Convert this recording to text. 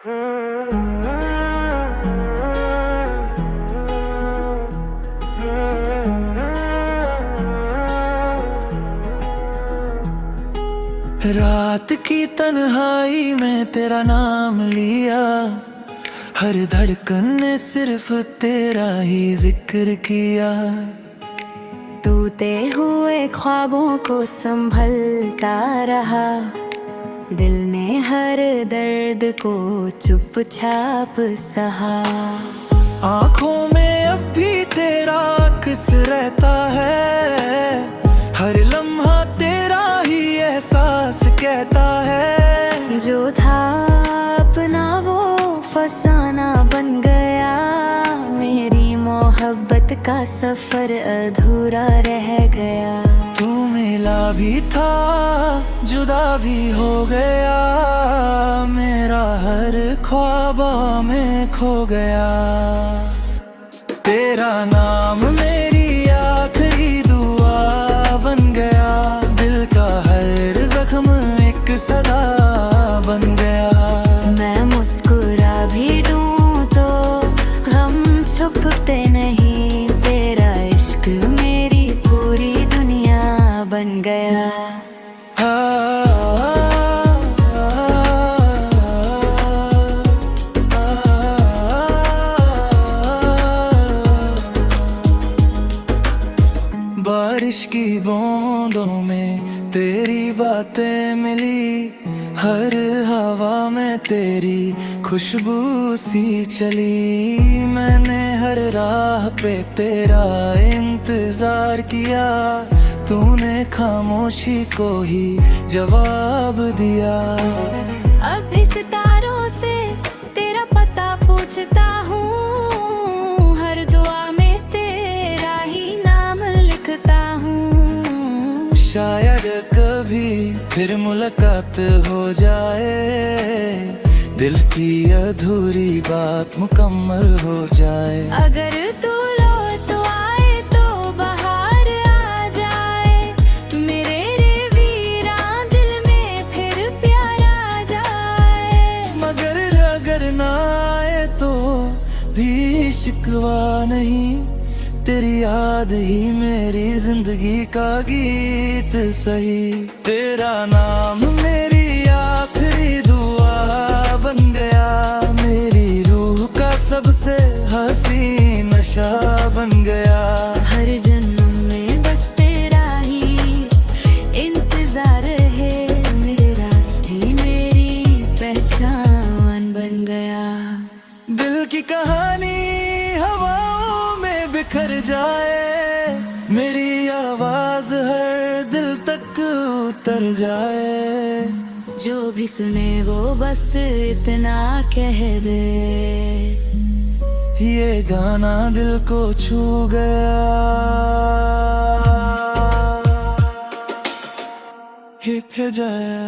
रात की तन्हाई में तेरा नाम लिया, हर धड़कन ने सिर्फ तेरा ही जिक्र किया। टूटे हुए ख्वाबों को संभलता रहा, दिल ने हर दर्द को चुपचाप सहा। आँखों में अब भी तेरा अक्स रहता है, हर लम्हा तेरा ही एहसास कहता है। जो था अपना वो फसाना बन गया, मेरी मोहब्बत का सफर अधूरा रह गया। तू मिला भी था जुदा भी हो गया, मेरा हर ख्वाब में खो गया। तेरा नाम मेरी आखिरी दुआ बन गया, दिल का हर जख्म एक सदा बन गया। मैं मुस्कुरा भी दूं तो गम छुपते नहीं, तेरा इश्क मेरी पूरी दुनिया बन गया। बारिश की बूंदों में तेरी बातें मिली, हर हवा में तेरी खुशबू सी चली। मैंने हर राह पे तेरा इंतजार किया, तूने खामोशी को ही जवाब दिया। अब भी सितारों से तेरा पता पूछता हूँ, हर दुआ में तेरा ही नाम लिखता हूँ। शायद कभी फिर मुलाकात हो जाए, दिल की अधूरी बात मुकम्मल हो जाए। अगर तू लौट आए तो बाहर आ जाए, मेरे रे वीरा दिल में फिर प्यार आ जाए। मगर अगर ना आए तो भी शिकवा नहीं, तेरी याद ही मेरी जिंदगी का गीत सही। तेरा नाम मेरी आखिरी दुआ बन गया, मेरी रूह का सबसे हसीन नशा बन गया। हर जन्म में बस तेरा ही इंतजार है, मेरे रास्ते मेरी पहचान बन गया। दिल की कहानी हवाओं में बिखर जाए, मेरी आवाज हर दिल तक उतर जाए। जो भी सुने वो बस इतना कह दे, ये गाना दिल को छू गया। हिट जाया